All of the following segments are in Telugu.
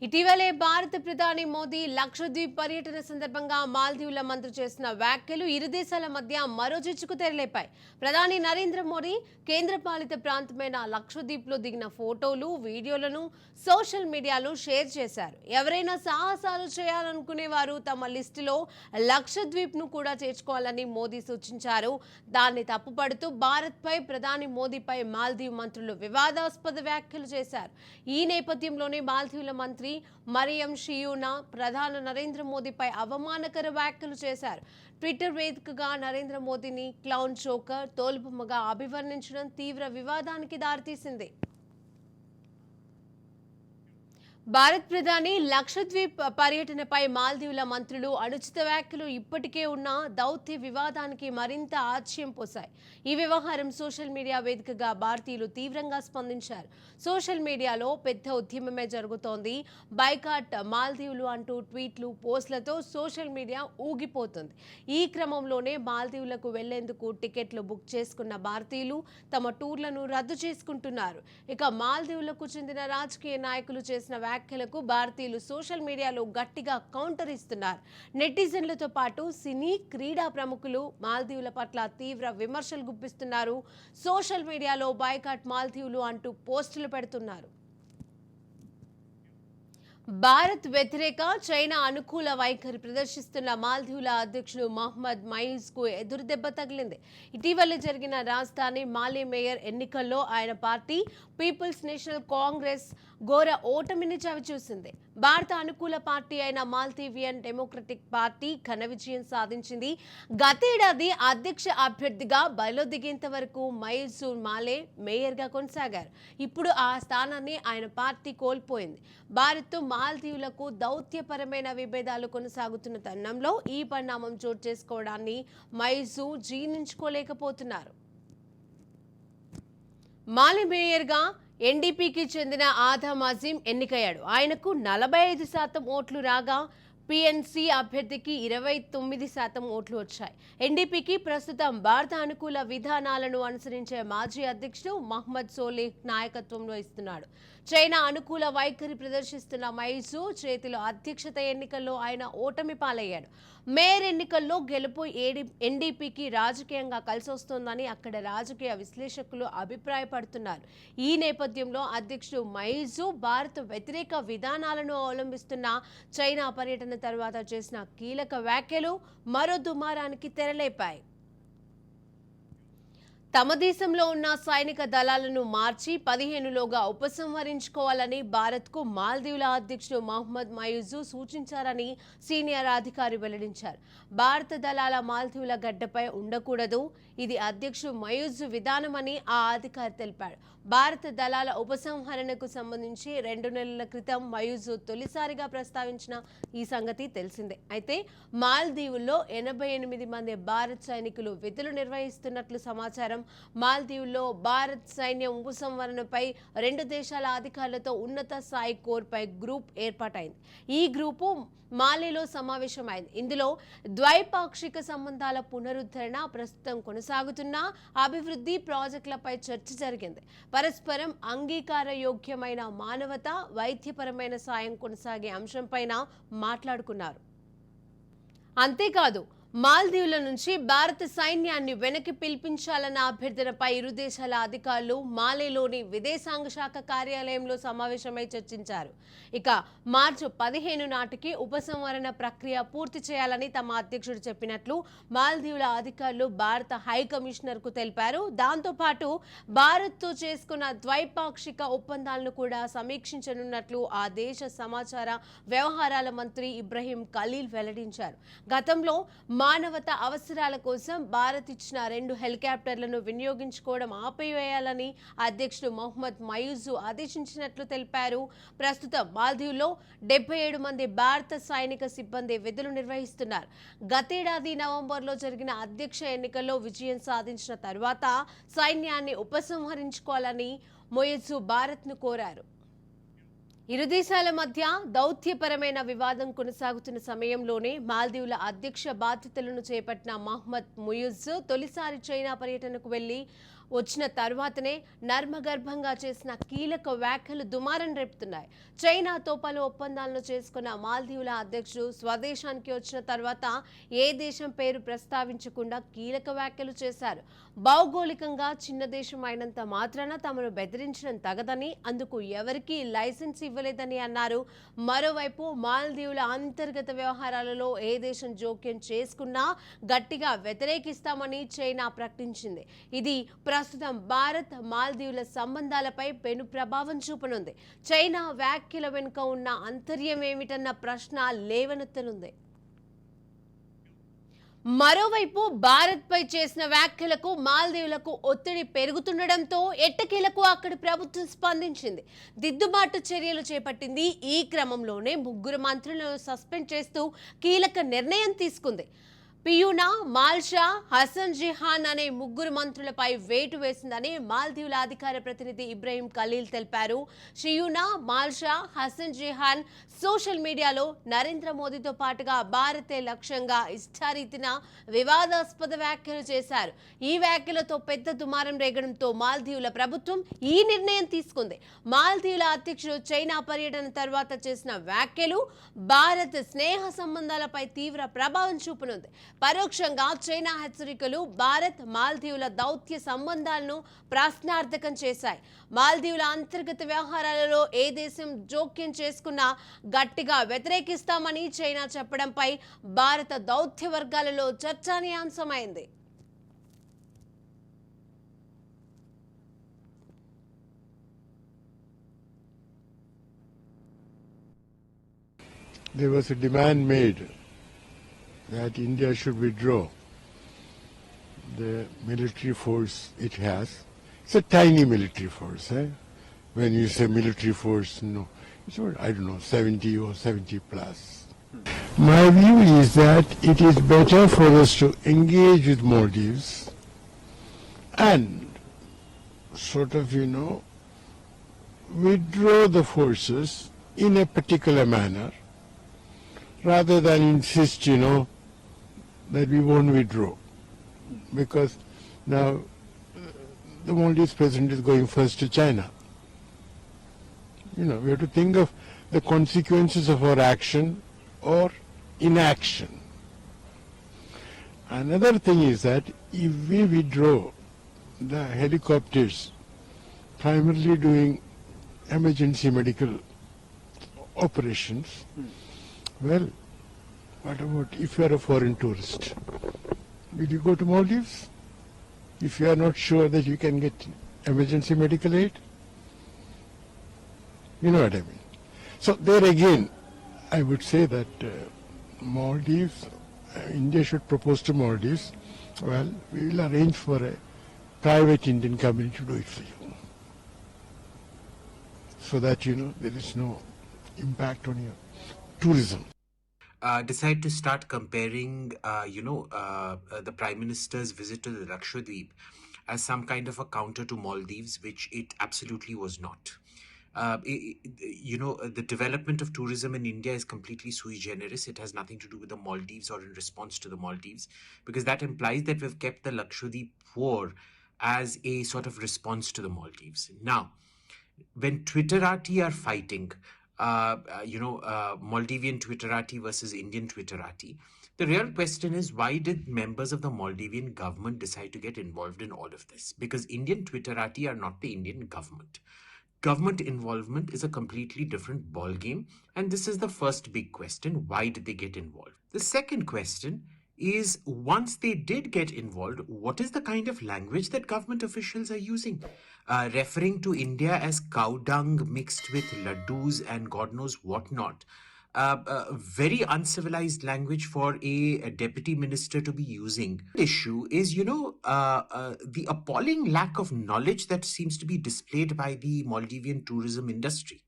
ఇటీవలే భారత ప్రధాని మోదీ లక్షద్వీప్ పర్యటన సందర్భంగా మాల్దీవుల మంత్రి చేసిన వ్యాఖ్యలు ఇరు దేశాల మధ్య మరో చిచ్చుకు తెరలేపాయి. ప్రధాని నరేంద్ర మోదీ కేంద్రపాలిత ప్రాంతమైన లక్షద్వీప్లో దిగిన ఫోటోలు, వీడియోలను సోషల్ మీడియాలో షేర్ చేశారు. ఎవరైనా సాహసాలు చేయాలనుకునే వారు తమ లిస్టులో లక్షద్వీప్ను కూడా చేర్చుకోవాలని మోదీ సూచించారు. దాన్ని తప్పుపడుతూ భారత్పై ప్రధాని మోదీపై మాల్దీవ్ మంత్రులు వివాదాస్పద వ్యాఖ్యలు చేశారు. ఈ నేపథ్యంలోనే మాల్దీవుల మంత్రి మరియం షియూనా ప్రధాని నరేంద్ర మోదీపై అవమానకర వ్యాఖ్యలు చేశారు. ట్విట్టర్ వేదికగా నరేంద్ర మోదీని క్లౌన్ జోకర్, తోలుబొమ్మగా అభివర్ణించడం తీవ్ర వివాదానికి దారితీసింది. భారత్ ప్రధాని లక్షద్వీప్ పర్యటనపై మాల్దీవుల మంత్రులు అనుచిత వ్యాఖ్యలు ఇప్పటికే ఉన్న దౌత్య వివాదానికి మరింత ఆజ్యం పోశాయి. ఈ వ్యవహారం సోషల్ మీడియా వేదికగా భారతీయులు తీవ్రంగా స్పందించారు. సోషల్ మీడియాలో పెద్ద ఉద్యమమే జరుగుతోంది. బైకాట్ మాల్దీవులు అంటూ ట్వీట్లు, పోస్టులతో సోషల్ మీడియా ఊగిపోతుంది. ఈ క్రమంలోనే మాల్దీవులకు వెళ్లేందుకు టికెట్లు బుక్ చేసుకున్న భారతీయులు తమ టూర్లను రద్దు చేసుకుంటున్నారు. ఇక మాల్దీవులకు చెందిన రాజకీయ నాయకులు చేసిన వ్యాఖ్యలకు భారతీయులు సోషల్ మీడియాలో గట్టిగా కౌంటర్ ఇస్తున్నారు. నెటిజన్లతో పాటు సినీ, క్రీడా ప్రముఖులు మాల్దీవుల పట్ల తీవ్ర విమర్శలు గుప్పిస్తున్నారు. సోషల్ మీడియాలో బాయ్కాట్ మాల్దీవులు అంటూ పోస్టులు పెడుతున్నారు. భారత్ వ్యతిరేక, చైనా అనుకూల వైఖరి ప్రదర్శిస్తున్న మాల్దీవుల అధ్యక్షుడు మహ్మద్ మయీజ్ కు ఎదురుదెబ్బ తగిలింది. ఇటీవల జరిగిన రాజధాని మాలే మేయర్ ఎన్నికల్లో ఆయన పార్టీ పీపుల్స్ నేషనల్ కాంగ్రెస్ ఘోర ఓటమిని చవిచూసింది. భారత అనుకూల పార్టీ అయిన మాల్దీవియన్ డెమోక్రటిక్ పార్టీ ఘన విజయం సాధించింది. గతేడాది అధ్యక్ష అభ్యర్థిగా బరిలో దిగేంత వరకు మయీజ్ మాలే మేయర్గా కొనసాగారు. ఇప్పుడు ఆ స్థానాన్ని ఆయన పార్టీ కోల్పోయింది. భారత్ మాల్దీవులకు దౌత్యపరమైన విభేదాలు కొనసాగుతున్న తరుణంలో ఈ పరిణామం చోటు చేసుకోవడాన్ని మయీజ్ జీర్ణించుకోలేకపోతున్నారు. మాలే మేయర్గా ఎన్డీపీకి చెందిన ఆదమ్ అజీం ఎన్నికయ్యాడు. ఆయనకు 45% ఓట్లు రాగా పీఎన్సీ అభ్యర్థికి 29% ఓట్లు వచ్చాయి. ఎన్డీపీకి ప్రస్తుతం భారత అనుకూల విధానాలను అనుసరించే మాజీ అధ్యక్షుడు మహ్మద్ సోలిహ్ నాయకత్వం వహిస్తున్నాడు. చైనా అనుకూల వైఖరి ప్రదర్శిస్తున్న మయీజ్ చేతిలో అధ్యక్షత ఎన్నికల్లో ఆయన ఓటమి పాలయ్యాడు. మేయర్ ఎన్నికల్లో గెలుపు ఎన్డీపీకి రాజకీయంగా కలిసొస్తోందని అక్కడ రాజకీయ విశ్లేషకులు అభిప్రాయపడుతున్నారు. ఈ నేపథ్యంలో అధ్యక్షుడు మయీజ్ భారత వ్యతిరేక విధానాలను అవలంబిస్తున్న చైనా పర్యటన తర్వాత చేసిన కీలక వ్యాఖ్యలు మరో దుమారానికి తెరలేపాయి. తమ దేశంలో ఉన్న సైనిక దళాలను మార్చి 15లోగా ఉపసంహరించుకోవాలని భారత్కు మాల్దీవుల అధ్యక్షుడు మహ్మద్ మయీజ్ సూచించారని సీనియర్ అధికారి వెల్లడించారు. భారత దళాల మాల్దీవుల గడ్డపై ఉండకూడదు, ఇది అధ్యక్షుడు మయీజ్ విధానమని ఆ అధికారి తెలిపాడు. భారత దళాల ఉపసంహరణకు సంబంధించి 2 నెలల క్రితం మయీజ్ తొలిసారిగా ప్రస్తావించిన ఈ సంగతి తెలిసిందే. అయితే మాల్దీవుల్లో 88 మంది భారత్ సైనికులు విధులు నిర్వహిస్తున్నట్లు సమాచారం. మాల్దీవుల్లో భారత్ సైన్యం ఉపసంహరణపై 2 దేశాల అధికారులతో ఉన్నత స్థాయి కోర్పై గ్రూప్ ఏర్పాటైంది. ఈ గ్రూపు మాలేలో సమావేశమైంది. ఇందులో ద్వైపాక్షిక సంబంధాల పునరుద్ధరణ, ప్రస్తుతం కొనసాగుతున్న అభివృద్ధి ప్రాజెక్టులపై చర్చ జరిగింది. పరస్పరం అంగీకారయోగ్యమైన మానవతా, వైద్యపరమైన సాయం కొనసాగే అంశంపైన మాట్లాడుకున్నారు. అంతేకాదు, మాల్దీవుల నుంచి భారత సైన్యాన్ని వెనక్కి పిలిపించాలన్న అభ్యర్థనపై ఇరు దేశాల అధికారులు మాలేలోని విదేశాంగ శాఖ కార్యాలయంలో సమావేశమై చర్చించారు. ఇక మార్చి 15 నాటికి ఉపసంహరణ ప్రక్రియ పూర్తి చేయాలని తమ అధ్యక్షుడు చెప్పినట్లు మాల్దీవుల అధికారులు భారత హై కమిషనర్ కు తెలిపారు. దాంతోపాటు భారత్తో చేసుకున్న ద్వైపాక్షిక ఒప్పందాలను కూడా సమీక్షించనున్నట్లు ఆ దేశ సమాచార వ్యవహారాల మంత్రి ఇబ్రహీం ఖలీల్ వెల్లడించారు. గతంలో మానవతా అవసరాల కోసం భారత్ ఇచ్చిన 2 హెలికాప్టర్లను వినియోగించుకోవడం ఆపివేయాలని అధ్యక్షుడు మహ్మద్ మయీజ్ ఆదేశించినట్లు తెలిపారు. ప్రస్తుతం మాల్దీవుల్లో 77 మంది భారత సైనిక సిబ్బంది విధులు నిర్వహిస్తున్నారు. గతేడాది నవంబర్లో జరిగిన అధ్యక్ష ఎన్నికల్లో విజయం సాధించిన తర్వాత సైన్యాన్ని ఉపసంహరించుకోవాలని మయీజ్ భారత్ను కోరారు. ఇరు దేశాల మధ్య దౌత్యపరమైన వివాదం కొనసాగుతున్న సమయంలోనే మాల్దీవుల అధ్యక్ష బాధ్యతలను చేపట్టిన మహ్మద్ ముయిజ్ తొలిసారి చైనా పర్యటనకు వెళ్లి వచ్చిన తర్వాతనే నర్మగర్భంగా చేసిన కీలక వ్యాఖ్యలు దుమారం రేపుతున్నాయి. చైనాతో పలు ఒప్పందాలను చేసుకున్న మాల్దీవుల అధ్యక్షుడు స్వదేశానికి వచ్చిన తర్వాత ఏ దేశం పేరు ప్రస్తావించకుండా కీలక వ్యాఖ్యలు చేశారు. భౌగోళికంగా చిన్న దేశం అయినంత మాత్రాన తమను బెదిరించడం తగదని, అందుకు ఎవరికీ లైసెన్స్ ఇవ్వలేదని అన్నారు. మరోవైపు మాల్దీవుల అంతర్గత వ్యవహారాలలో ఏ దేశం జోక్యం చేసుకున్నా గట్టిగా వ్యతిరేకిస్తామని చైనా ప్రకటించింది. ఇది ప్రస్తుతం భారత్ మాల్దీవుల సంబంధాలపై పెను ప్రభావం చూపనుంది. చైనా వ్యాఖ్యల వెనుక ఉన్న అంతర్యం ఏమిటన్న ప్రశ్న లేవనెత్తనుంది. మరోవైపు భారత్పై చేసిన వ్యాఖ్యలకు మాల్దీవులకు ఒత్తిడి పెరుగుతుండటంతో ఎట్టకేలకు అక్కడి ప్రభుత్వం స్పందించింది. దిద్దుబాటు చర్యలు చేపట్టింది. ఈ క్రమంలోనే 3 మంత్రులను సస్పెండ్ చేస్తూ కీలక నిర్ణయం తీసుకుంది. పియూనా, మాల్షా, హసన్ జిహాన్ అనే 3 మంత్రులపై వేటు వేసిందని మాల్దీవుల అధికార ప్రతినిధి ఇబ్రహీం ఖలీల్ తెలిపారు. షియూనా, మాల్షా, హసన్ జిహాన్ సోషల్ మీడియాలో నరేంద్ర మోదీతో పాటుగా భారతే లక్ష్యంగా ఇష్టారీతిన వివాదాస్పద వ్యాఖ్యలు చేశారు. ఈ వ్యాఖ్యలతో పెద్ద దుమారం రేగడంతో మాల్దీవుల ప్రభుత్వం ఈ నిర్ణయం తీసుకుంది. మాల్దీవుల అధ్యక్షుడు చైనా పర్యటన తర్వాత చేసిన వ్యాఖ్యలు భారత్ స్నేహ సంబంధాలపై తీవ్ర ప్రభావం చూపనుంది. పరోక్షంగా చైనా హెచ్చరికలు భారత్ మాల్దీవుల దౌత్య సంబంధాలను ప్రశ్నార్థకం చేశాయి. మాల్దీవుల అంతర్గత వ్యవహారాలలో ఏ దేశం జోక్యం చేసుకున్నా గట్టిగా వ్యతిరేకిస్తామని చైనా చెప్పడంపై భారత దౌత్య వర్గాలలో చర్చనీయాంశమైంది. There was a demand made that India should withdraw the military force it has. It's a tiny military force. When you say military force, no, it's what, I don't know, 70 or 70 plus. My view is that it is better for us to engage with Maldives and sort of, withdraw the forces in a particular manner rather than insist, that we won't withdraw. Because now the Maldives president is going first to China. We have to think of the consequences of our action or inaction. Another thing is that if we withdraw the helicopters primarily doing emergency medical operations, well, what about if you are a foreign tourist? Will you go to Maldives if you are not sure that you can get emergency medical aid? You know what I mean? So there again, I would say that Maldives, India should propose to Maldives, well, we will arrange for a private Indian company to do it for you. So that, there is no impact on your tourism. Decide to start comparing, the Prime Minister's visit to the Lakshadweep as some kind of a counter to Maldives, which it absolutely was not. The development of tourism in India is completely sui generis. It has nothing to do with the Maldives or in response to the Maldives, because that implies that we've kept the Lakshadweep war as a sort of response to the Maldives. Now, when Twitterati are fighting, Maldivian Twitterati versus Indian Twitterati, the real question is, why did members of the Maldivian government decide to get involved in all of this? Because Indian Twitterati are not the Indian government. Government involvement is a completely different ballgame, and this is the first big question: why did they get involved? The second question is, once they did get involved, what is the kind of language that government officials are using? Referring to India as cow dung mixed with laddus and God knows what not. Very uncivilized language for a deputy minister to be using. The issue is, the appalling lack of knowledge that seems to be displayed by the Maldivian tourism industry.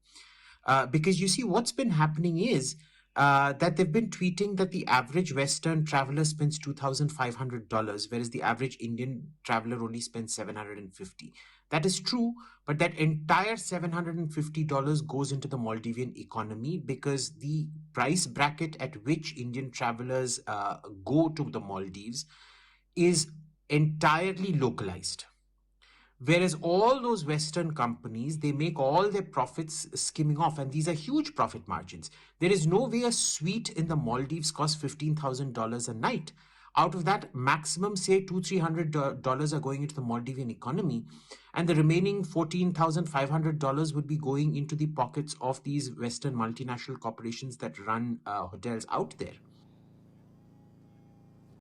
Because you see, what's been happening is that they've been tweeting that the average Western traveler spends $2,500, whereas the average Indian traveler only spends $750. That is true, but that entire $750 goes into the Maldivian economy because the price bracket at which Indian travelers go to the Maldives is entirely localized. Whereas all those Western companies, they make all their profits skimming off, and these are huge profit margins. There is no way a suite in the Maldives costs $15,000 a night. Out of that, maximum say $200-300 are going into the Maldivian economy, and the remaining $14,500 would be going into the pockets of these Western multinational corporations that run hotels out there.